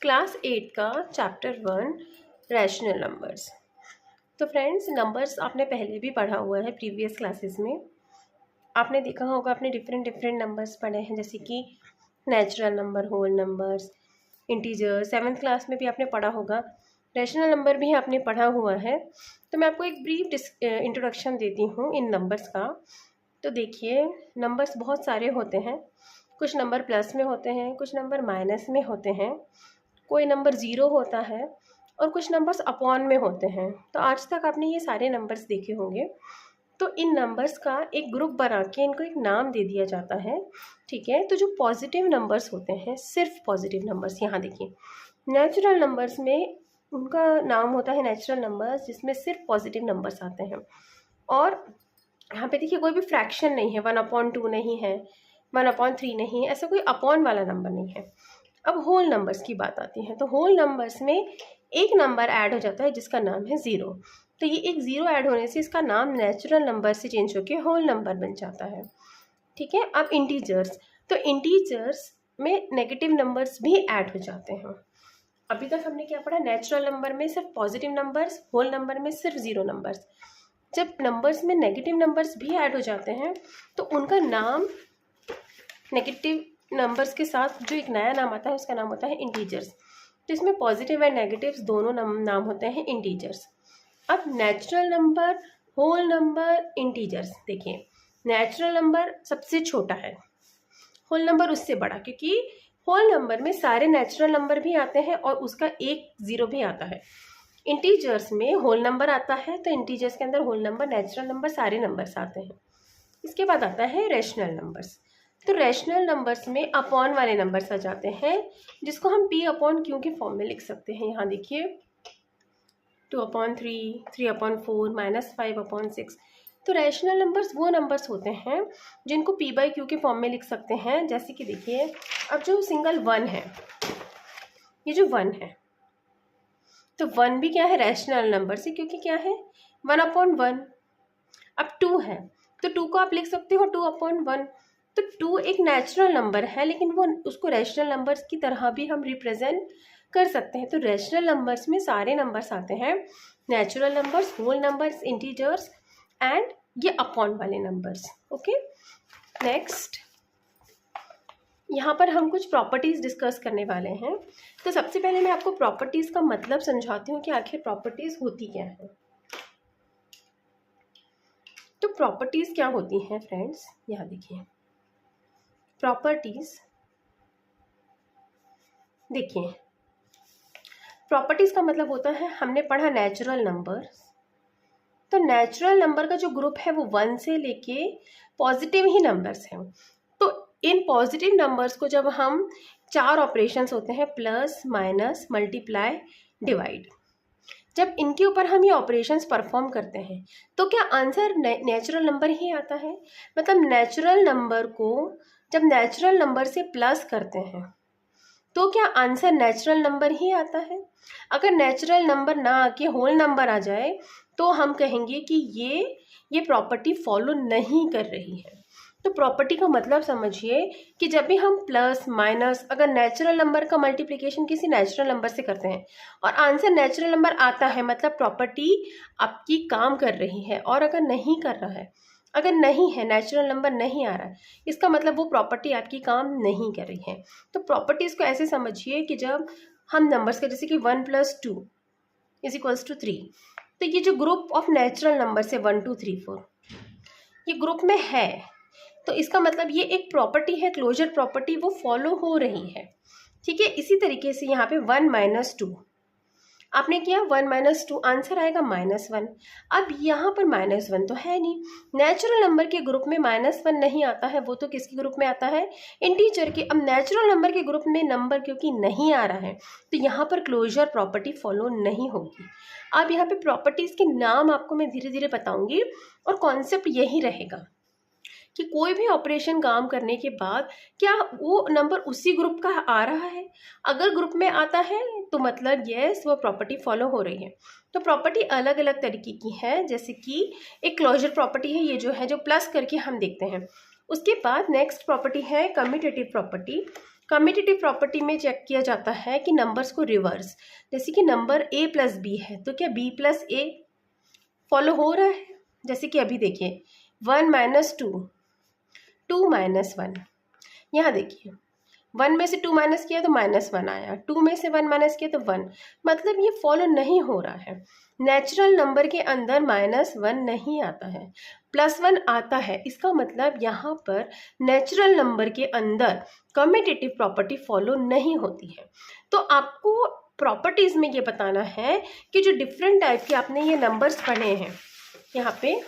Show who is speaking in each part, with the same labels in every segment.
Speaker 1: Class 8 का chapter 1 rational numbers. तो friends, numbers आपने पहले भी पढ़ा हुआ है प्रीवियस क्लासेस में। आपने देखा होगा, आपने डिफरेंट डिफरेंट नंबर्स पढ़े हैं, जैसे कि natural number, whole numbers, integer. 7th class में भी आपने पढ़ा होगा। रैशनल नंबर भी आपने पढ़ा हुआ है। तो मैं आपको एक ब्रीफ इंट्रोडक्शन देती हूँ इन नंबर्स का। तो देखिए, नंबर्स बहुत सारे होते हैं। कुछ नंबर प्लस में होते हैं, कुछ नंबर माइनस में होते हैं, कोई नंबर ज़ीरो होता है और कुछ नंबर्स अपॉन में होते हैं। तो आज तक आपने ये सारे नंबर्स देखे होंगे। तो इन नंबर्स का एक ग्रुप बना के इनको एक नाम दे दिया जाता है, ठीक है। तो जो पॉजिटिव नंबर्स होते हैं, सिर्फ पॉजिटिव नंबर्स, यहाँ देखिए नेचुरल नंबर्स में उनका नाम होता है नेचुरल नंबर्स, जिसमें सिर्फ पॉजिटिव नंबर्स आते हैं। और यहाँ पे देखिए कोई भी फ्रैक्शन नहीं है, 1/2 नहीं है, 1/3 नहीं है, ऐसा कोई अपॉन वाला नंबर नहीं है। अब होल नंबर्स की बात आती है। तो होल नंबर्स में एक नंबर ऐड हो जाता है जिसका नाम है ज़ीरो। तो ये एक ज़ीरो ऐड होने से इसका नाम नेचुरल नंबर से चेंज होकर होल नंबर बन जाता है, ठीक है। अब इंटीजर्स, तो इंटीजर्स में नेगेटिव नंबर्स भी ऐड हो जाते हैं। अभी तक हमने क्या पढ़ा, नेचुरल नंबर में सिर्फ पॉजिटिव नंबर्स, होल नंबर में सिर्फ ज़ीरो नंबर्स। जब नंबर्स में नेगेटिव नंबर्स भी ऐड हो जाते हैं तो उनका नाम, नेगेटिव नंबर्स के साथ जो एक नया नाम आता है उसका नाम होता है इंटीजर्स। तो इसमें पॉजिटिव एंड नेगेटिव्स दोनों नाम होते हैं इंटीजर्स। अब natural number, whole number, integers. देखिए, नेचुरल नंबर सबसे छोटा है, होल नंबर उससे बड़ा, क्योंकि होल नंबर में सारे नेचुरल नंबर भी आते हैं और उसका एक ज़ीरो भी आता है। इंटीजर्स में होल नंबर आता है, तो इंटीजर्स के अंदर होल नंबर, नेचुरल नंबर, सारे नंबर्स आते हैं। इसके बाद आता है रैशनल नंबर्स। तो रैशनल नंबर्स में अपॉन वाले नंबर्स आ जाते हैं, जिसको हम P/Q के फॉर्म में लिख सकते हैं। यहाँ देखिए 2/3, 3/4, -5/6। तो रैशनल नंबर्स वो नंबर्स होते हैं जिनको P/Q के फॉर्म में लिख सकते हैं। जैसे कि देखिए, अब जो सिंगल 1 है, ये जो 1 है, तो 1 भी क्या है, रैशनल नंबर से, क्योंकि क्या है 1/1। अब 2 है, तो 2 को आप लिख सकते हो 2/1। तो 2 एक नेचुरल नंबर है, लेकिन वो उसको रैशनल नंबर्स की तरह भी हम रिप्रेजेंट कर सकते हैं। तो रैशनल नंबर्स में सारे नंबर्स आते हैं, natural numbers, whole numbers, integers and ये अपॉन वाले नंबर्स। ओके, नेक्स्ट यहाँ पर हम कुछ प्रॉपर्टीज़ डिस्कस करने वाले हैं। तो सबसे पहले मैं आपको प्रॉपर्टीज़ का मतलब समझाती हूँ कि आखिर प्रॉपर्टीज़ होती क्या है। तो प्रॉपर्टीज़ क्या होती हैं फ्रेंड्स, यहाँ देखिए प्रॉपर्टीज़। देखिए, प्रॉपर्टीज़ का मतलब होता है, हमने पढ़ा नेचुरल नंबर। तो नेचुरल नंबर का जो ग्रुप है वो 1 से लेके पॉजिटिव ही नंबर्स हैं। तो इन पॉजिटिव नंबर्स को जब हम 4 ऑपरेशंस होते हैं, प्लस, माइनस, मल्टीप्लाई, डिवाइड, जब इनके ऊपर हम ये ऑपरेशंस परफॉर्म करते हैं तो क्या आंसर नेचुरल नंबर ही आता है। मतलब नेचुरल नंबर को जब नेचुरल नंबर से प्लस करते हैं तो क्या आंसर नेचुरल नंबर ही आता है। अगर नेचुरल नंबर ना आके होल नंबर आ जाए तो हम कहेंगे कि ये प्रॉपर्टी फॉलो नहीं कर रही है। तो प्रॉपर्टी का मतलब समझिए कि जब भी हम प्लस, माइनस, अगर नेचुरल नंबर का मल्टीप्लिकेशन किसी नेचुरल नंबर से करते हैं और आंसर नेचुरल नंबर आता है, मतलब प्रॉपर्टी आपकी काम कर रही है। और अगर नहीं कर रहा है, अगर नहीं है, नेचुरल नंबर नहीं आ रहा है, इसका मतलब वो प्रॉपर्टी आपकी काम नहीं कर रही है। तो प्रॉपर्टीज़ को ऐसे समझिए कि जब हम नंबर्स का, जैसे कि 1 + 2 = 3, तो ये जो ग्रुप ऑफ नेचुरल नंबर है 1 2 3 4, ये ग्रुप में है, तो इसका मतलब ये एक प्रॉपर्टी है, क्लोजर प्रॉपर्टी, वो फॉलो हो रही है, ठीक है। इसी तरीके से यहाँ पे 1 - 2 आपने किया, 1 - 2 आंसर आएगा -1। अब यहाँ पर -1 तो है नहीं, नेचुरल नंबर के ग्रुप में -1 नहीं आता है, वो तो किसके ग्रुप में आता है, इंटीजर के। अब नेचुरल नंबर के ग्रुप में नंबर क्योंकि नहीं आ रहा है तो यहाँ पर क्लोजर प्रॉपर्टी फॉलो नहीं होगी। अब यहाँ पे प्रॉपर्टीज़ के नाम आपको मैं धीरे धीरे बताऊंगी और कॉन्सेप्ट यही रहेगा कि कोई भी ऑपरेशन काम करने के बाद क्या वो नंबर उसी ग्रुप का आ रहा है। अगर ग्रुप में आता है तो मतलब यस, वो प्रॉपर्टी फॉलो हो रही है। तो प्रॉपर्टी अलग अलग तरीके की है, जैसे कि एक क्लोजर प्रॉपर्टी है, ये जो है जो प्लस करके हम देखते हैं। उसके बाद नेक्स्ट प्रॉपर्टी है कम्यूटेटिव प्रॉपर्टी। कम्यूटेटिव प्रॉपर्टी में चेक किया जाता है कि नंबर्स को रिवर्स, जैसे कि नंबर a प्लस बी है तो क्या b प्लस ए फॉलो हो रहा है। जैसे कि अभी देखिए 1 माइनस 2, 2 माइनस 1, यहाँ देखिए 1 में से 2 माइनस किया तो -1 आया, 2 में से 1 माइनस किया तो 1, मतलब ये फॉलो नहीं हो रहा है। नेचुरल नंबर के अंदर -1 नहीं आता है, +1 आता है। इसका मतलब यहाँ पर नेचुरल नंबर के अंदर कम्यूटेटिव प्रॉपर्टी फॉलो नहीं होती है। तो आपको प्रॉपर्टीज में ये बताना है कि जो डिफरेंट टाइप के आपने ये नंबर्स पढ़े हैं, यहाँ पे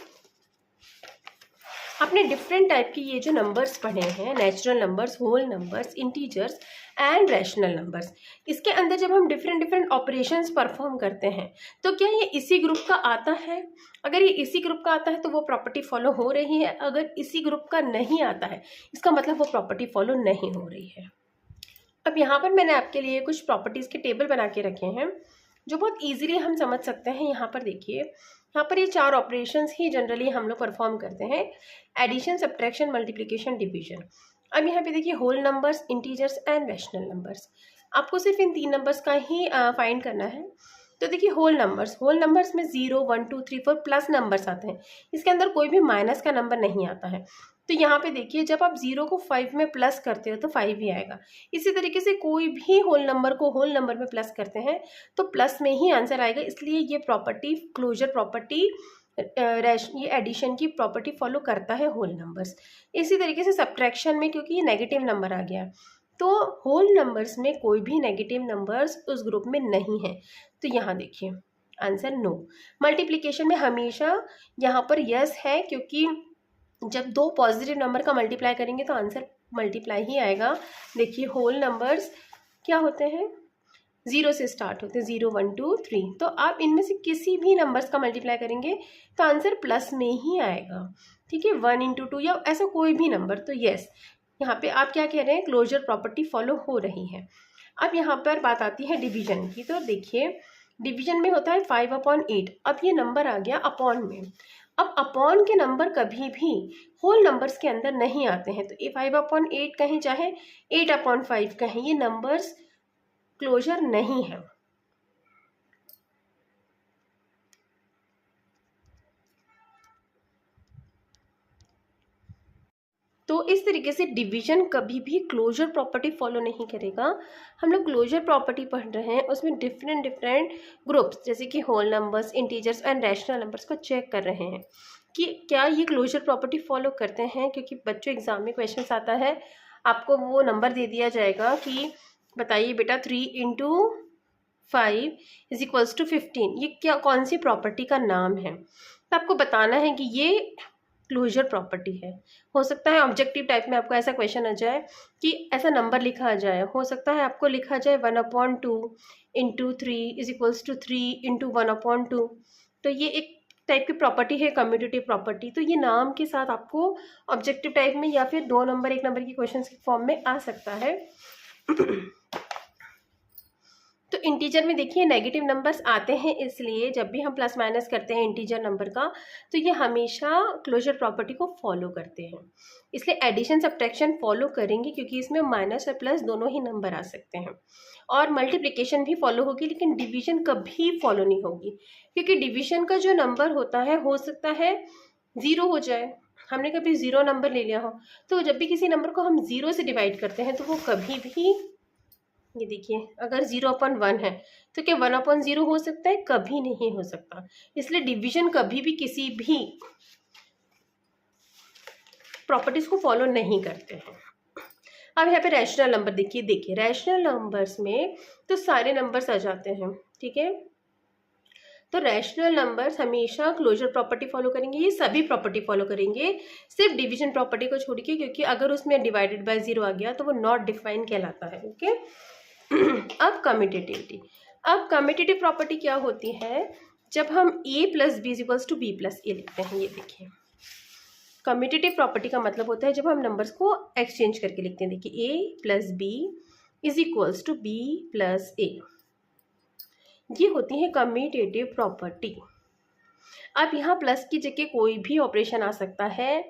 Speaker 1: आपने डिफरेंट टाइप की ये जो नंबर्स पढ़े हैं, natural numbers, whole numbers, integers and rational numbers, इसके अंदर जब हम डिफरेंट ऑपरेशंस परफॉर्म करते हैं तो क्या ये इसी ग्रुप का आता है। अगर ये इसी ग्रुप का आता है तो वो प्रॉपर्टी फॉलो हो रही है, अगर इसी ग्रुप का नहीं आता है इसका मतलब वो प्रॉपर्टी फॉलो नहीं हो रही है। अब यहाँ पर मैंने आपके लिए कुछ प्रॉपर्टीज़ के टेबल बना के रखे हैं जो बहुत ईजिली हम समझ सकते हैं। यहाँ पर देखिए, यहाँ पर ये 4 ऑपरेशंस ही जनरली हम लोग परफॉर्म करते हैं, एडिशन, सब्ट्रैक्शन, मल्टीप्लिकेशन, डिवीजन। अब यहाँ पे देखिए whole numbers, integers and rational numbers, आपको सिर्फ इन 3 नंबर्स का ही फाइंड करना है। तो देखिए होल नंबर्स में 0, 1, 2, 3, 4 प्लस नंबर्स आते हैं, इसके अंदर कोई भी माइनस का नंबर नहीं आता है। तो यहाँ पे देखिए जब आप 0 को 5 में प्लस करते हो तो 5 ही आएगा। इसी तरीके से कोई भी होल नंबर को होल नंबर में प्लस करते हैं तो प्लस में ही आंसर आएगा। इसलिए ये प्रॉपर्टी, क्लोजर प्रॉपर्टी, ये एडिशन की प्रॉपर्टी फॉलो करता है होल नंबर्स। इसी तरीके से सब्ट्रैक्शन में, क्योंकि ये नेगेटिव नंबर आ गया तो होल नंबर्स में कोई भी नेगेटिव नंबर्स उस ग्रुप में नहीं है, तो यहाँ देखिए आंसर नो। मल्टीप्लिकेशन में हमेशा यहाँ पर यस है, क्योंकि जब 2 पॉजिटिव नंबर का मल्टीप्लाई करेंगे तो आंसर मल्टीप्लाई ही आएगा। देखिए होल नंबर्स क्या होते हैं, 0 से स्टार्ट होते हैं, 0, 1, 2, 3, तो आप इनमें से किसी भी नंबर्स का मल्टीप्लाई करेंगे तो आंसर प्लस में ही आएगा। ठीक है, 1 इंटू 2 या ऐसा कोई भी नंबर, तो यस यहाँ पे आप क्या कह रहे हैं, क्लोजर प्रॉपर्टी फॉलो हो रही है। अब यहाँ पर बात आती है डिवीजन की, तो देखिए डिवीजन में होता है 5/8। अब ये नंबर आ गया अपॉन में। अब अपॉन के नंबर कभी भी होल नंबर्स के अंदर नहीं आते हैं, तो ये 5/8 कहें चाहे 8/5 कहें, ये नंबर्स क्लोजर नहीं है। तो इस तरीके से डिवीजन कभी भी क्लोजर प्रॉपर्टी फॉलो नहीं करेगा। हम लोग क्लोजर प्रॉपर्टी पढ़ रहे हैं, उसमें डिफरेंट ग्रुप्स जैसे कि whole numbers, integers and rational numbers को चेक कर रहे हैं कि क्या ये क्लोजर प्रॉपर्टी फॉलो करते हैं। क्योंकि बच्चों एग्जाम में क्वेश्चन आता है, आपको वो नंबर दे दिया जाएगा कि बताइए बेटा 3 इंटू 5 इज इक्वल्स टू 15, ये क्या, कौन सी प्रॉपर्टी का नाम है। तो आपको बताना है कि ये क्लोजर प्रॉपर्टी है। हो सकता है ऑब्जेक्टिव टाइप में आपको ऐसा क्वेश्चन आ जाए कि ऐसा नंबर लिखा आ जाए, हो सकता है आपको लिखा जाए 1/2 into 3 is equals to 3 into 1/2। तो ये एक टाइप की प्रॉपर्टी है, कम्यूटेटिव प्रॉपर्टी। तो ये नाम के साथ आपको ऑब्जेक्टिव टाइप में या फिर 2 नंबर 1 नंबर की क्वेश्चन के फॉर्म में आ सकता है। तो इंटीजर में देखिए नेगेटिव नंबर्स आते हैं, इसलिए जब भी हम प्लस माइनस करते हैं इंटीजर नंबर का तो ये हमेशा क्लोजर प्रॉपर्टी को फॉलो करते हैं। इसलिए एडिशन सब्ट्रैक्शन फॉलो करेंगे, क्योंकि इसमें माइनस और प्लस दोनों ही नंबर आ सकते हैं। और मल्टीप्लिकेशन भी फॉलो होगी, लेकिन डिवीजन कभी फॉलो नहीं होगी, क्योंकि डिवीजन का जो नंबर होता है हो सकता है 0 हो जाए। हमने कभी 0 नंबर ले लिया हो, तो जब भी किसी नंबर को हम 0 से डिवाइड करते हैं तो वो कभी भी, ये देखिए अगर 0/1 है तो क्या 1/0 हो सकता है, कभी नहीं हो सकता। इसलिए डिवीजन कभी भी किसी भी प्रॉपर्टीज को फॉलो नहीं करते हैं। अब यहाँ पे रैशनल नंबर देखिए रैशनल नंबर्स में तो सारे नंबर्स आ जाते हैं। ठीक है, तो रैशनल नंबर्स हमेशा क्लोजर प्रॉपर्टी फॉलो करेंगे, ये सभी प्रॉपर्टी फॉलो करेंगे सिर्फ डिवीजन प्रॉपर्टी को छोड़ के, क्योंकि अगर उसमें डिवाइडेड बाय 0 आ गया तो वो नॉट डिफाइन कहलाता है। ओके, अब कम्यूटेटिविटी। अब कम्यूटेटिव प्रॉपर्टी क्या होती है, जब हम a plus B equals to B plus A लिखते हैं। ये देखिए कम्यूटेटिव प्रॉपर्टी का मतलब होता है जब हम नंबर्स को एक्सचेंज करके लिखते हैं। देखिए a plus B is equals to B plus A, ये होती है कम्यूटेटिव प्रॉपर्टी। अब यहाँ प्लस की जगह कोई भी ऑपरेशन आ सकता है,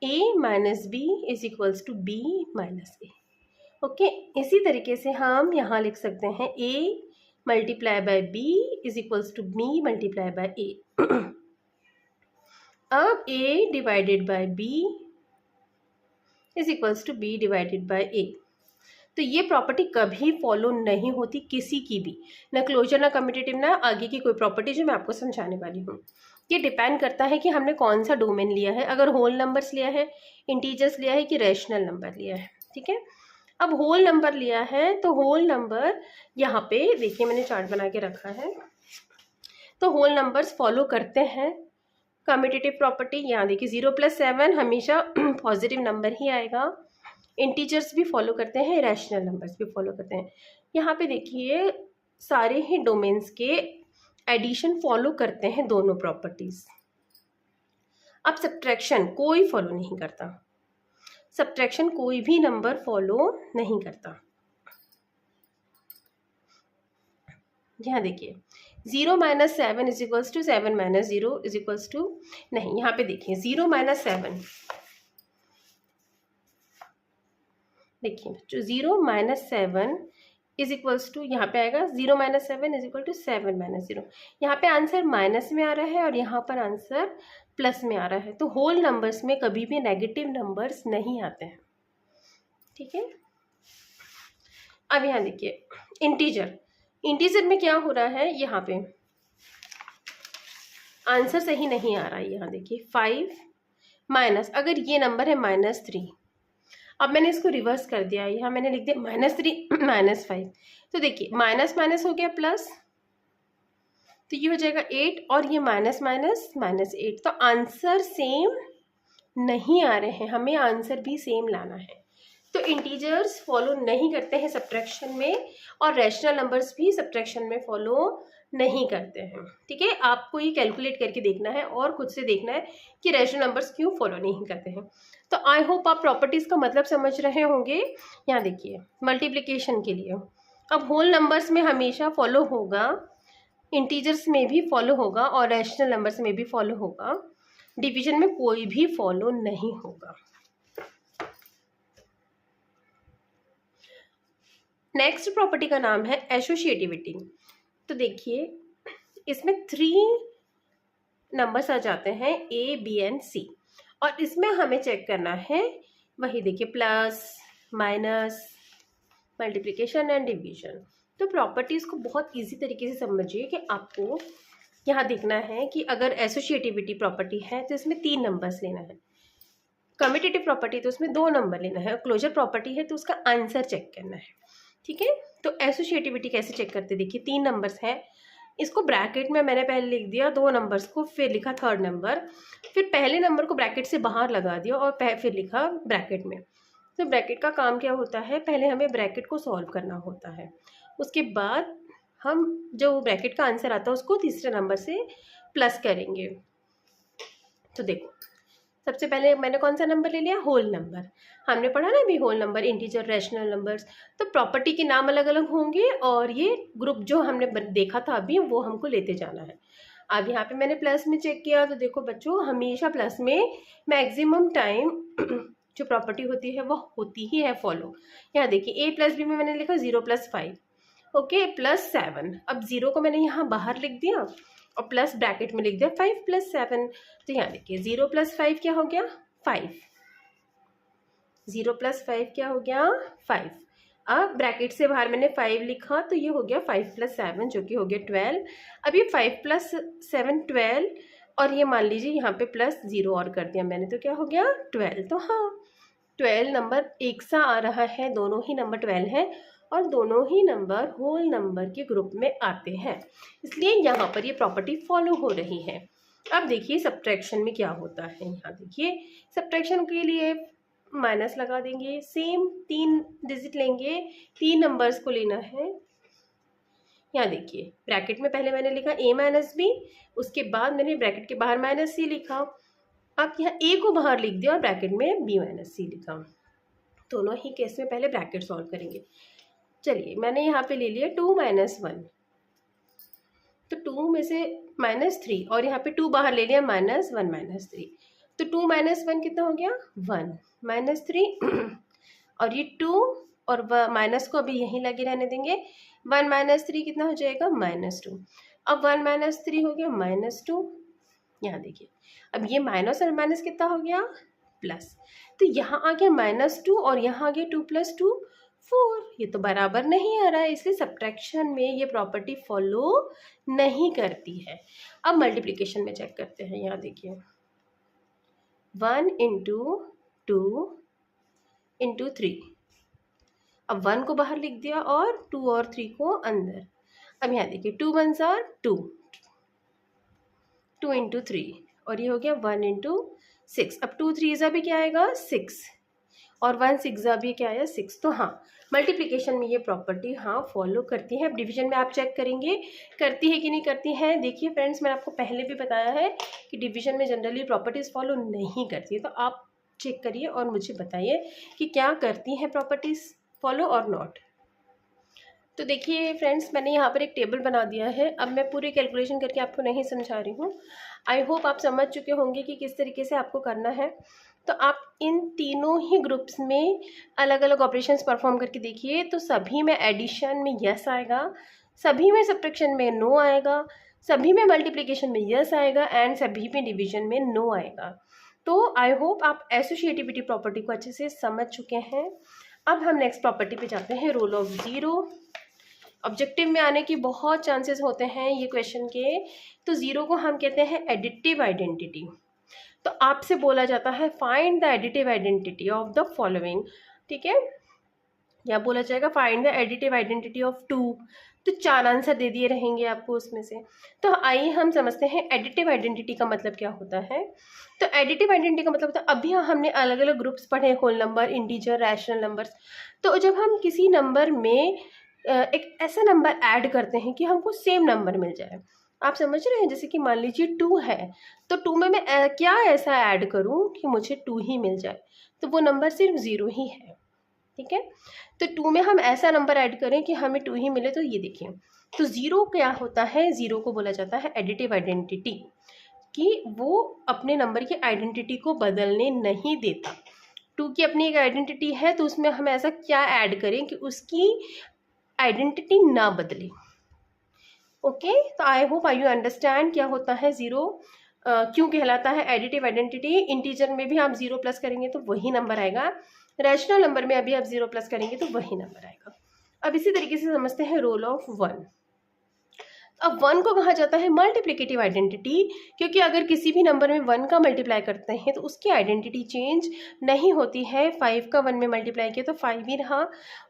Speaker 1: a minus B is equals to B minus A. Okay, इसी तरीके से हम यहाँ लिख सकते हैं a multiply by b is equals to b multiply by a। अब a divided by b is equals to b divided by a। तो ये प्रॉपर्टी कभी फॉलो नहीं होती किसी की भी, ना क्लोजर ना कम्यूटेटिव ना आगे की कोई प्रॉपर्टी जो मैं आपको समझाने वाली हूँ। ये डिपेंड करता है कि हमने कौन सा डोमेन लिया है, अगर होल नंबर्स लिया है, इंटीजर्स लिया है कि रैशनल नंबर लिया है। ठीक है, अब होल नंबर लिया है तो होल नंबर यहाँ पे देखिए मैंने चार्ट बना के रखा है, तो होल नंबर्स फॉलो करते हैं कम्यूटेटिव प्रॉपर्टी। यहाँ देखिए 0 + 7 हमेशा पॉजिटिव नंबर ही आएगा। इंटीजर्स भी फॉलो करते हैं, रैशनल नंबर्स भी फॉलो करते हैं। यहाँ पे देखिए सारे ही डोमेन्स के एडिशन फॉलो करते हैं दोनों प्रॉपर्टीज। अब सब्ट्रैक्शन कोई फॉलो नहीं करता, सब्ट्रैक्शन कोई भी नंबर फॉलो नहीं करता। यहाँ देखिए 0 - 7 is equals to 7 - 0 is equals to नहीं, यहाँ पे देखिए 0 - 7 देखिए जो 0 - 7 इज इक्वल्स टू यहाँ पे आएगा 0 - 7 इज इक्वल टू 7 - 0। यहाँ पे आंसर माइनस में आ रहा है और यहाँ पर आंसर प्लस में आ रहा है। तो होल नंबर्स में कभी भी नेगेटिव नंबर्स नहीं आते हैं। ठीक है, अब यहाँ देखिए इंटीजर, इंटीजर में क्या हो रहा है, यहाँ पे आंसर सही नहीं आ रहा है। यहाँ देखिए 5 माइनस, अगर ये नंबर है -3, अब मैंने इसको रिवर्स कर दिया, यहाँ मैंने लिख दिया -3 - 5, तो देखिए माइनस माइनस हो गया प्लस, तो ये हो जाएगा 8 और ये माइनस माइनस -8। तो आंसर सेम नहीं आ रहे हैं, हमें आंसर भी सेम लाना है। तो इंटीजर्स फॉलो नहीं करते हैं सब्ट्रैक्शन में और रैशनल नंबर्स भी सब्ट्रैक्शन में फॉलो नहीं करते हैं। ठीक है, आपको ये कैलकुलेट करके देखना है और खुद से देखना है कि रैशनल नंबर्स क्यों फॉलो नहीं करते हैं। तो आई होप आप प्रॉपर्टीज़ का मतलब समझ रहे होंगे। यहाँ देखिए मल्टीप्लिकेशन के लिए अब होल नंबर्स में हमेशा फॉलो होगा, इंटीजर्स में भी फॉलो होगा और रैशनल नंबर्स में भी फॉलो होगा, डिवीजन में कोई भी फॉलो नहीं होगा। नेक्स्ट प्रॉपर्टी का नाम है एसोसिएटिविटी। तो देखिए इसमें 3 नंबर्स आ जाते हैं A, B एंड C और इसमें हमें चेक करना है वही देखिए plus minus multiplication and division. तो प्रॉपर्टीज़ को बहुत इजी तरीके से समझिए कि आपको यहाँ देखना है कि अगर एसोसिएटिविटी प्रॉपर्टी है तो इसमें 3 नंबर्स लेना है, कम्यूटेटिव प्रॉपर्टी तो उसमें 2 नंबर लेना है, क्लोजर प्रॉपर्टी है तो उसका आंसर चेक करना है। ठीक है, तो एसोसिएटिविटी कैसे चेक करते, देखिए 3 नंबर्स है, इसको ब्रैकेट में मैंने पहले लिख दिया 2 नंबर्स को, फिर लिखा 3rd नंबर, फिर पहले नंबर को ब्रैकेट से बाहर लगा दिया और फिर लिखा ब्रैकेट में। तो ब्रैकेट का काम क्या होता है, पहले हमें ब्रैकेट को सॉल्व करना होता है, उसके बाद हम जो ब्रैकेट का आंसर आता है उसको तीसरे नंबर से प्लस करेंगे। तो देखो सबसे पहले मैंने कौन सा नंबर ले लिया, होल नंबर। हमने पढ़ा ना अभी whole number, integer, rational numbers. तो प्रॉपर्टी के नाम अलग अलग होंगे और ये ग्रुप जो हमने देखा था अभी वो हमको लेते जाना है। अब यहाँ पे मैंने प्लस में चेक किया तो देखो बच्चों हमेशा प्लस में मैक्सिमम टाइम जो प्रॉपर्टी होती है वो होती ही है फॉलो। यहाँ देखिए A + B में मैंने लिखा 0 + 5 ओके +7। अब 0 को मैंने यहाँ बाहर लिख दिया और प्लस ब्रैकेट में लिख दिया 5 + 7। तो यहाँ देखिए 0 + 5 क्या हो गया 5, 0 + 5 क्या हो गया 5। अब ब्रैकेट से बाहर मैंने 5 लिखा तो ये हो गया 5 + 7 जो कि हो गया 12। अब ये 5 + 7 12 और ये मान लीजिए यहाँ पे +0 और कर दिया मैंने तो क्या हो गया 12। तो हाँ 12 नंबर एक सा आ रहा है, दोनों ही नंबर 12 है और दोनों ही नंबर होल नंबर के ग्रुप में आते हैं, इसलिए यहाँ पर ये प्रॉपर्टी फॉलो हो रही है। अब देखिए सब्ट्रैक्शन में क्या होता है, यहाँ देखिए सब्ट्रैक्शन के लिए माइनस लगा देंगे, सेम 3 डिजिट लेंगे, 3 नंबर्स को लेना है। यहाँ देखिए ब्रैकेट में पहले मैंने लिखा A - B, उसके बाद मैंने ब्रैकेट के बाहर -C लिखा। अब यहाँ A को बाहर लिख दिया और ब्रैकेट में B - C लिखा। दोनों ही केस में पहले ब्रैकेट सॉल्व करेंगे। चलिए मैंने यहाँ पे ले लिया 2 - 1, तो 2 में से -3 और यहाँ पे 2 बाहर ले लिया -1 -3, तो 2 - 1 कितना हो गया 1 -3 और ये 2 और माइनस को अभी यहीं लगे रहने देंगे। 1 माइनस 3 कितना हो जाएगा -2। अब 1 माइनस 3 हो गया -2। यहाँ देखिए अब ये माइनस और माइनस कितना हो गया प्लस, तो यहाँ आ गया -2 और यहाँ आ गया 2 + 2 4। ये तो बराबर नहीं आ रहा है, इसलिए सब्ट्रैक्शन में ये प्रॉपर्टी फॉलो नहीं करती है। अब मल्टीप्लिकेशन में चेक करते हैं। यहाँ देखिए 1 × 2 × 3। अब 1 को बाहर लिख दिया और 2 और 3 को अंदर। अब यहाँ देखिए 2 × 1 = 2, 2 × 3 और ये हो गया 1 × 6। अब 2 3 भी क्या आएगा 6 और 1 6 भी क्या आया 6। तो हाँ मल्टीप्लिकेशन में ये प्रॉपर्टी हाँ फॉलो करती है। अब डिवीजन में आप चेक करेंगे करती है कि नहीं करती है। देखिए फ्रेंड्स मैंने आपको पहले भी बताया है कि डिवीजन में जनरली प्रॉपर्टीज़ फॉलो नहीं करती है, तो आप चेक करिए और मुझे बताइए कि क्या करती हैं प्रॉपर्टीज़ फॉलो और नॉट। तो देखिए फ्रेंड्स मैंने यहाँ पर एक टेबल बना दिया है। अब मैं पूरी कैलकुलेशन करके आपको नहीं समझा रही हूँ, आई होप आप समझ चुके होंगे कि किस तरीके से आपको करना है। तो आप इन तीनों ही ग्रुप्स में अलग अलग ऑपरेशंस परफॉर्म करके देखिए। तो सभी में एडिशन में यस आएगा, सभी में सब्ट्रैक्शन में नो आएगा, सभी में मल्टीप्लिकेशन में यस आएगा एंड सभी में डिवीजन में नो आएगा। तो आई होप आप एसोसिएटिविटी प्रॉपर्टी को अच्छे से समझ चुके हैं। अब हम नेक्स्ट प्रॉपर्टी पे जाते हैं, रोल ऑफ ज़ीरो। ऑब्जेक्टिव में आने की बहुत चांसेस होते हैं ये क्वेश्चन के। तो ज़ीरो को हम कहते हैं एडिटिव आइडेंटिटी। तो आपसे बोला जाता है find the additive identity of the following, ठीक है, या बोला जाएगा find the additive identity of 2। तो 4 आंसर दे दिए रहेंगे आपको उसमें से। तो आइए हम समझते हैं एडिटिव आइडेंटिटी का मतलब क्या होता है। तो एडिटिव आइडेंटिटी का मतलब होता है, अभी हमने अलग अलग ग्रुप्स पढ़े, whole number, integer, rational numbers. तो जब हम किसी नंबर में एक ऐसा नंबर ऐड करते हैं कि हमको सेम नंबर मिल जाए, आप समझ रहे हैं, जैसे कि मान लीजिए 2 है तो 2 में मैं क्या ऐसा ऐड करूं कि मुझे 2 ही मिल जाए, तो वो नंबर सिर्फ 0 ही है, ठीक है। तो 2 में हम ऐसा नंबर ऐड करें कि हमें 2 ही मिले। तो ये देखिए, तो 0 क्या होता है, 0 को बोला जाता है एडिटिव आइडेंटिटी, कि वो अपने नंबर की आइडेंटिटी को बदलने नहीं देता। 2 की अपनी एक आइडेंटिटी है तो उसमें हम ऐसा क्या ऐड करें कि उसकी आइडेंटिटी ना बदले। ओके, तो आई होप यू अंडरस्टैंड क्या होता है ज़ीरो, क्यों कहलाता है एडिटिव आइडेंटिटी। इंटीजर में भी आप 0 प्लस करेंगे तो वही नंबर आएगा, रैशनल नंबर में अभी आप 0 प्लस करेंगे तो वही नंबर आएगा। अब इसी तरीके से समझते हैं रोल ऑफ 1। अब 1 को कहा जाता है मल्टीप्लिकेटिव आइडेंटिटी, क्योंकि अगर किसी भी नंबर में 1 का मल्टीप्लाई करते हैं तो उसकी आइडेंटिटी चेंज नहीं होती है। 5 का 1 में मल्टीप्लाई किया तो 5 ही रहा,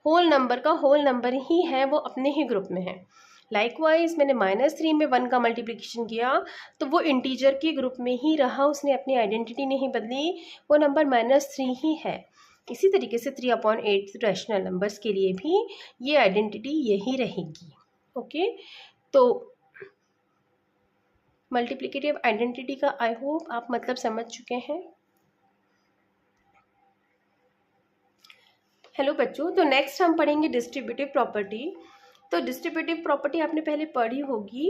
Speaker 1: होल नंबर का होल नंबर ही है, वो अपने ही ग्रुप में है। लाइकवाइज मैंने -3 में 1 का मल्टीप्लिकेशन किया तो वो इंटीजर के ग्रुप में ही रहा, उसने अपनी आइडेंटिटी नहीं बदली, वो नंबर -3 ही है। इसी तरीके से 3/8 रैशनल नंबर्स के लिए भी ये आइडेंटिटी यही रहेगी। ओके, तो मल्टीप्लिकेटिव आइडेंटिटी का आई होप आप मतलब समझ चुके हैं। हेलो बच्चों, तो नेक्स्ट हम पढ़ेंगे डिस्ट्रीब्यूटिव प्रॉपर्टी। तो डिस्ट्रीब्यूटिव प्रॉपर्टी आपने पहले पढ़ी होगी।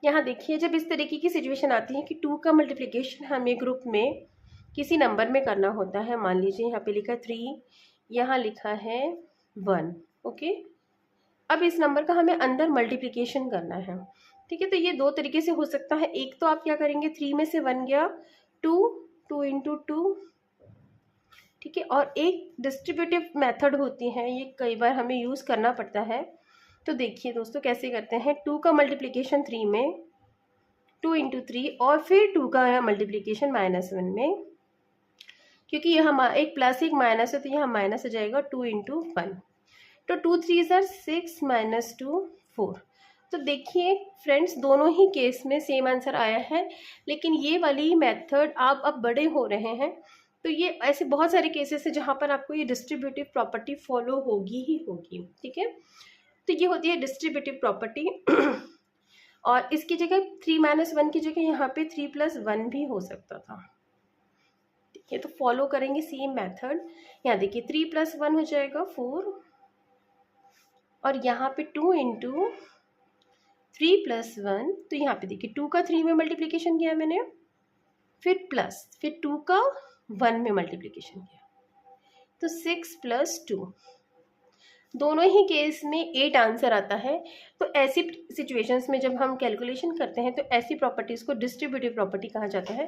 Speaker 1: यहाँ देखिए, जब इस तरीके की सिचुएशन आती है कि 2 का मल्टीप्लिकेशन हमें ग्रुप में किसी नंबर में करना होता है, मान लीजिए यहाँ पे लिखा 3, यहाँ लिखा है 1। ओके, अब इस नंबर का हमें अंदर मल्टीप्लिकेशन करना है, ठीक है। तो ये 2 तरीके से हो सकता है। एक तो आप क्या करेंगे, 3 में से 1 गया 2, 2 × 2, ठीक है। और एक डिस्ट्रीब्यूटिव मेथड होती है, ये कई बार हमें यूज़ करना पड़ता है। तो देखिए दोस्तों कैसे करते हैं, 2 का मल्टीप्लिकेशन 3 में, 2 × 3, और फिर 2 का मल्टीप्लिकेशन -1 में, क्योंकि यहाँ एक प्लस एक माइनस है तो यहाँ माइनस हो जाएगा 2 × 1। तो 2 3 6 -2 4। तो देखिए फ्रेंड्स, दोनों ही केस में सेम आंसर आया है, लेकिन ये वाली मेथड आप अब बड़े हो रहे हैं तो ये ऐसे बहुत सारे केसेस है जहाँ पर आपको ये डिस्ट्रीब्यूटिव प्रॉपर्टी फॉलो होगी ही होगी, ठीक है। तो ये होती है डिस्ट्रीब्यूटिव प्रॉपर्टी और इसकी जगह 3 - 1 की जगह यहाँ पे 3 + 1 भी हो सकता था, ठीक है। तो फॉलो करेंगे सेम मेथड। यहाँ देखिए 3 + 1 हो जाएगा 4, और यहाँ पे 2 × 3 + 1, तो यहाँ पे देखिए 2 का 3 में मल्टीप्लिकेशन किया मैंने, फिर प्लस, फिर 2 का 1 में मल्टीप्लिकेशन किया, तो 6 + 2, दोनों ही केस में 8 आंसर आता है। तो ऐसी सिचुएशंस में जब हम कैलकुलेशन करते हैं तो ऐसी प्रॉपर्टीज़ को डिस्ट्रीब्यूटिव प्रॉपर्टी कहा जाता है।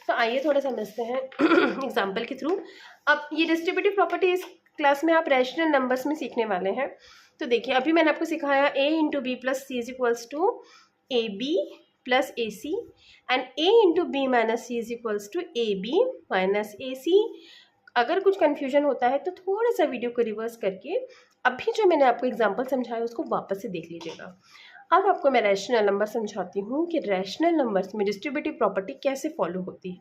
Speaker 1: तो आइए थोड़ा समझते हैं एग्जाम्पल के थ्रू। अब ये डिस्ट्रीब्यूटिव प्रॉपर्टी इस क्लास में आप रैशनल नंबर्स में सीखने वाले हैं। तो देखिए अभी मैंने आपको सिखाया a into B plus C is equals to A B plus A C and a into B minus C is equals to A B minus A C. अगर कुछ कन्फ्यूजन होता है तो थोड़ा सा वीडियो को रिवर्स करके अभी जो मैंने आपको एग्जांपल समझाया उसको वापस से देख लीजिएगा। अब आपको मैं रैशनल नंबर समझाती हूँ कि रैशनल नंबर्स में डिस्ट्रीब्यूटिव प्रॉपर्टी कैसे फॉलो होती है।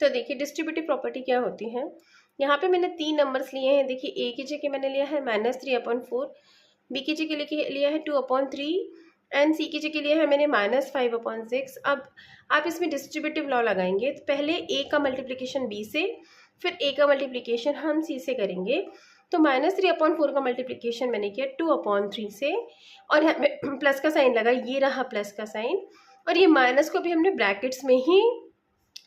Speaker 1: तो देखिए डिस्ट्रीब्यूटिव प्रॉपर्टी क्या होती है। यहाँ पे मैंने 3 नंबर्स लिए हैं। देखिए ए की जगह मैंने लिया है -3/4, बी की जगह लिया है 2/3 एंड सी की जगह लिया है मैंने -5/6। अब आप इसमें डिस्ट्रीब्यूटिव लॉ लगाएंगे तो पहले ए का मल्टीप्लिकेशन बी से, फिर ए का मल्टीप्लिकेशन हम सी से करेंगे। तो -3/4 का मल्टीप्लिकेशन मैंने किया 2/3 से और यहाँ पे प्लस का साइन लगा, ये रहा प्लस का साइन, और ये माइनस को भी हमने ब्रैकेट्स में ही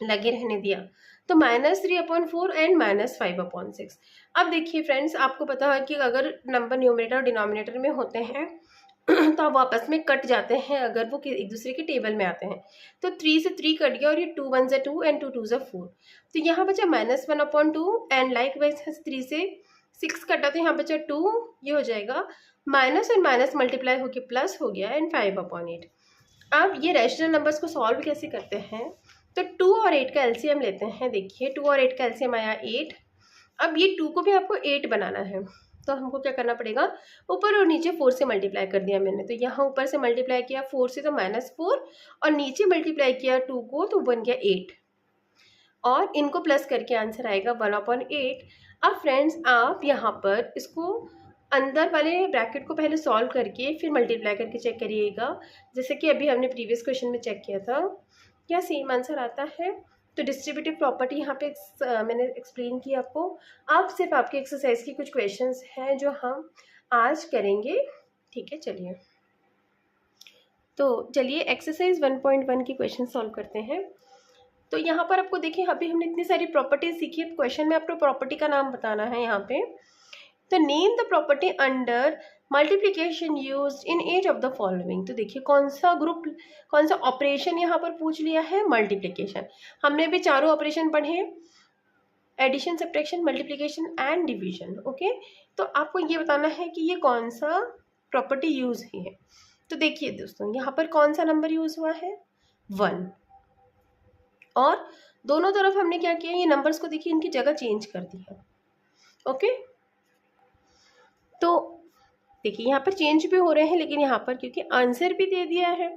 Speaker 1: लगे रहने दिया। तो -3/4 एंड -5/6। अब देखिए फ्रेंड्स, आपको पता है कि अगर नंबर न्यूमरेटर और डिनोमिनेटर में होते हैं तो आप आपस में कट जाते हैं अगर वो एक दूसरे के टेबल में आते हैं। तो 3 से 3 कट गया और ये 2 1 से 2 एंड 2 2 से 4। तो यहाँ बचा -1/2 एंड लाइक वाइज 3 से 6 कटा तो यहाँ बचा 2। ये हो जाएगा माइनस और माइनस मल्टीप्लाई होकर प्लस हो गया एंड 5/8। अब ये रैशनल नंबर्स को सॉल्व कैसे करते हैं, तो 2 और 8 का एलसीएम लेते हैं। देखिए 2 और 8 का एलसीएम आया 8। अब ये 2 को भी आपको 8 बनाना है तो हमको क्या करना पड़ेगा, ऊपर और नीचे 4 से मल्टीप्लाई कर दिया मैंने। तो यहाँ ऊपर से मल्टीप्लाई किया 4 से तो -4 और नीचे मल्टीप्लाई किया 2 को तो बन गया 8 और इनको प्लस करके आंसर आएगा 1/8। अब फ्रेंड्स आप यहाँ पर इसको अंदर वाले ब्रैकेट को पहले सॉल्व करके फिर मल्टीप्लाई करके चेक करिएगा, जैसे कि अभी हमने प्रीवियस क्वेश्चन में चेक किया था, क्या सेम आंसर आता है। तो डिस्ट्रीब्यूटिव प्रॉपर्टी यहाँ पे मैंने एक्सप्लेन की आपको। अब सिर्फ आपके एक्सरसाइज की कुछ क्वेश्चंस हैं जो हम आज करेंगे। ठीक है, चलिए तो चलिए एक्सरसाइज 1.1 की क्वेश्चन सॉल्व करते हैं। तो यहाँ पर आपको देखिए अभी हमने इतनी सारी प्रॉपर्टी सीखी है। क्वेश्चन में आपको प्रॉपर्टी का नाम बताना है यहाँ पे। तो name the property under multiplication used in H of the following. तो देखिए कौन सा ग्रुप, कौन सा ऑपरेशन यहाँ पर पूछ लिया है, मल्टीप्लिकेशन। हमने भी चारों ऑपरेशन पढ़े, addition, subtraction, multiplication and division. Okay, तो आपको ये बताना है कि ये कौन सा प्रॉपर्टी यूज है। तो देखिए दोस्तों यहाँ पर कौन सा नंबर यूज हुआ है, 1, और दोनों तरफ हमने क्या किया, ये नंबर्स को देखिए इनकी जगह चेंज कर दी है। ओके, तो देखिए यहाँ पर चेंज भी हो रहे हैं लेकिन यहाँ पर क्योंकि आंसर भी दे दिया है।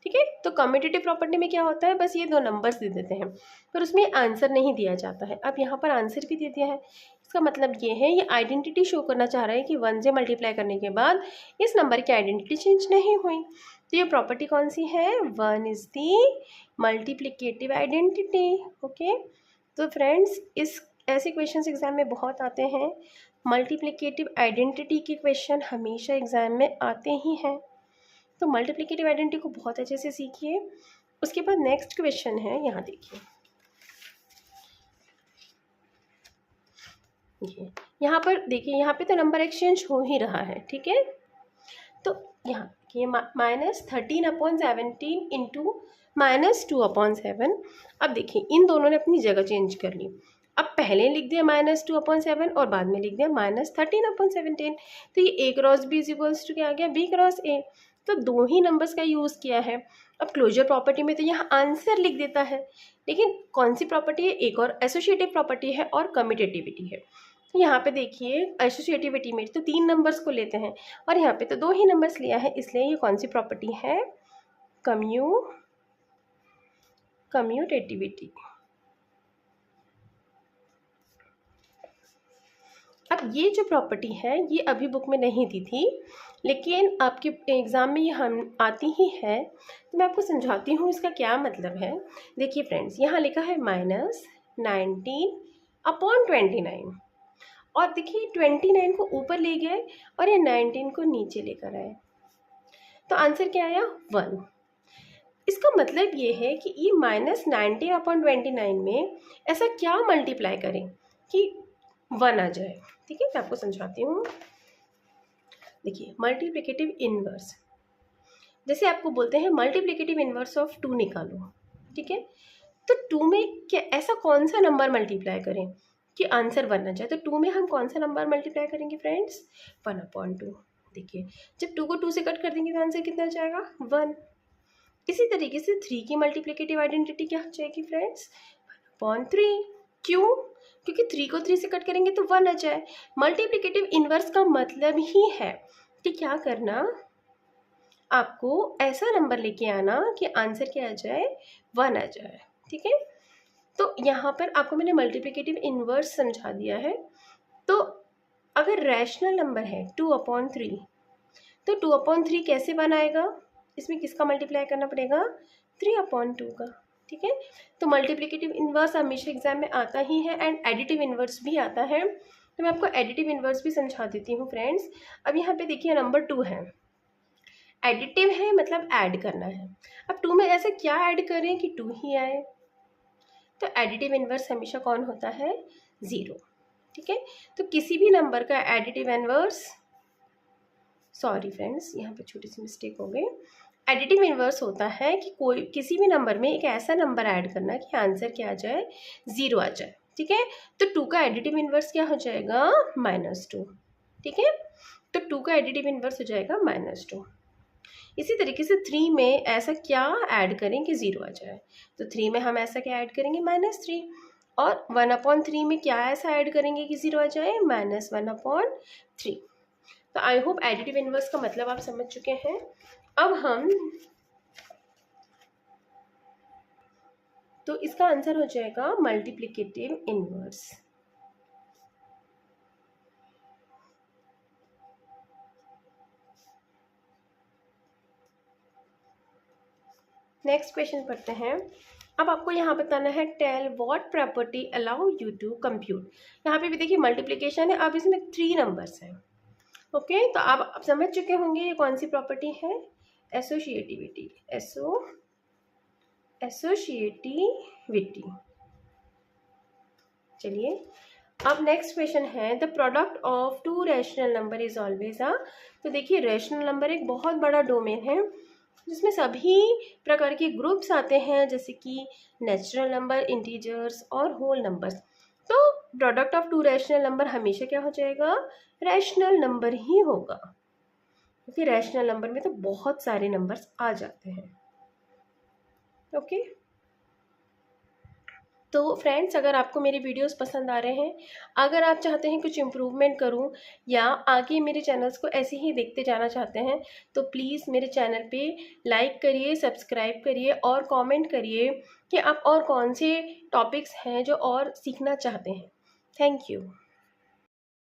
Speaker 1: ठीक है, तो कम्यूटेटिव प्रॉपर्टी में क्या होता है, बस ये 2 नंबर्स दे देते हैं पर उसमें आंसर नहीं दिया जाता है। अब यहाँ पर आंसर भी दे दिया है, इसका मतलब ये है, ये आइडेंटिटी शो करना चाह रहा है कि 1 से मल्टीप्लाई करने के बाद इस नंबर की आइडेंटिटी चेंज नहीं हुई। तो ये प्रॉपर्टी कौन सी है, 1 is the multiplicative identity. Okay, तो फ्रेंड्स इस ऐसे क्वेश्चंस एग्जाम में बहुत आते हैं। मल्टीप्लिकेटिव आइडेंटिटी के क्वेश्चन हमेशा एग्जाम में आते ही हैं। तो मल्टीप्लिकेटिव आइडेंटिटी को बहुत अच्छे से सीखिए। उसके बाद नेक्स्ट क्वेश्चन है, यहाँ देखिए, यहाँ पर देखिए, यहाँ पे तो नंबर एक्सचेंज हो ही रहा है। ठीक है, तो यहाँ देखिए -13/17 इंटू -2/7। अब देखिए इन दोनों ने अपनी जगह चेंज कर ली। अब पहले लिख दिया -2/7 और बाद में लिख दिया -13/17। तो ये A cross B is equals to क्या आ गया, B क्रॉस A। तो 2 ही नंबर्स का यूज़ किया है। अब क्लोजर प्रॉपर्टी में तो यहाँ आंसर लिख देता है, लेकिन कौन सी प्रॉपर्टी है, एक और एसोसिएटिव प्रॉपर्टी है और कम्यूटेटिविटी है। तो यहाँ पे देखिए एसोसिएटिविटी में तो 3 नंबर्स को लेते हैं और यहाँ पे तो 2 ही नंबर्स लिया है, इसलिए ये कौन सी प्रॉपर्टी है, कम्यूटेटिविटी। अब ये जो प्रॉपर्टी है ये अभी बुक में नहीं दी थी लेकिन आपके एग्ज़ाम में ये हम आती ही है, तो मैं आपको समझाती हूँ इसका क्या मतलब है। देखिए फ्रेंड्स, यहाँ लिखा है -19/29 और देखिए 29 को ऊपर ले गए और ये 19 को नीचे लेकर आए, तो आंसर क्या आया, 1। इसका मतलब ये है कि ये -19/29 में ऐसा क्या मल्टीप्लाई करें कि 1 आ जाए। ठीक है, मैं आपको समझाती हूँ। देखिए मल्टीप्लिकेटिव इनवर्स, जैसे आपको बोलते हैं मल्टीप्लिकेटिव इनवर्स ऑफ 2 निकालो। ठीक है, तो 2 में क्या ऐसा कौन सा नंबर मल्टीप्लाई करें कि आंसर 1 आ जाए। तो 2 में हम कौन सा नंबर मल्टीप्लाई करेंगे फ्रेंड्स, 1/2। देखिए जब 2 को 2 से कट कर देंगे तो आंसर कितना आ जाएगा, 1। इसी तरीके से 3 की मल्टीप्लिकेटिव आइडेंटिटी क्या हो जाएगी फ्रेंड्स, 1/3। क्यों, क्योंकि 3 को 3 से कट करेंगे तो 1 आ जाए। मल्टीप्लिकेटिव इनवर्स का मतलब ही है कि क्या करना, आपको ऐसा नंबर लेके आना कि आंसर क्या आ जाए, 1 आ जाए। ठीक है, तो यहाँ पर आपको मैंने मल्टीप्लिकेटिव इनवर्स समझा दिया है। तो अगर रैशनल नंबर है 2/3, तो 2/3 कैसे बनाएगा, इसमें किसका मल्टीप्लाई करना पड़ेगा, 3/2 का। ठीक है, तो मल्टीप्लिकेटिव इनवर्स हमेशा एग्जाम में आता ही है एंड एडिटिव इनवर्स भी आता है। तो मैं आपको एडिटिव इनवर्स भी समझा देती हूँ फ्रेंड्स। अब यहाँ पे देखिए नंबर 2 है, एडिटिव है मतलब ऐड करना है। अब 2 में ऐसे क्या ऐड करें कि 2 ही आए, तो एडिटिव इनवर्स हमेशा कौन होता है, 0। ठीक है, तो किसी भी नंबर का एडिटिव इनवर्स, सॉरी फ्रेंड्स यहाँ पे छोटी सी मिस्टेक हो गई, एडिटिव इनवर्स होता है कि कोई किसी भी नंबर में एक ऐसा नंबर ऐड करना कि आंसर क्या आ जाए, 0 आ जाए। ठीक है, तो 2 का एडिटिव इनवर्स क्या हो जाएगा, -2। ठीक है, तो 2 का एडिटिव इनवर्स हो जाएगा -2। इसी तरीके से 3 में ऐसा क्या ऐड करें कि 0 आ जाए, तो 3 में हम ऐसा क्या ऐड करेंगे, -3। और 1/3 में क्या ऐसा ऐड करेंगे कि 0 आ जाए, -1/3। तो आई होप एडिटिव इनवर्स का मतलब आप समझ चुके हैं। अब हम, तो इसका आंसर हो जाएगा मल्टीप्लिकेटिव इनवर्स। नेक्स्ट क्वेश्चन पढ़ते हैं। अब आपको यहाँ बताना है tell what property allow you to compute. यहाँ पे भी देखिए मल्टीप्लिकेशन है, अब इसमें 3 नंबर्स हैं। ओके, तो आप समझ चुके होंगे ये कौन सी प्रॉपर्टी है, एसोशिएटिविटी, एसोशिएटिविटी। चलिए अब नेक्स्ट क्वेश्चन है the product of 2 rational number is always a. तो देखिए रैशनल नंबर एक बहुत बड़ा डोमेन है जिसमें सभी प्रकार के ग्रुप्स आते हैं, जैसे कि नेचुरल नंबर, इंटीजर्स और होल नंबर्स। तो प्रोडक्ट ऑफ 2 रैशनल नंबर हमेशा क्या हो जाएगा, रैशनल नंबर ही होगा, क्योंकि रैशनल नंबर में तो बहुत सारे नंबर्स आ जाते हैं। ओके, तो फ्रेंड्स अगर आपको मेरे वीडियोस पसंद आ रहे हैं, अगर आप चाहते हैं कुछ इम्प्रूवमेंट करूं या आगे मेरे चैनल्स को ऐसे ही देखते जाना चाहते हैं, तो प्लीज़ मेरे चैनल पे लाइक करिए, सब्सक्राइब करिए और कमेंट करिए कि आप और कौन से टॉपिक्स हैं जो और सीखना चाहते हैं। Thank you.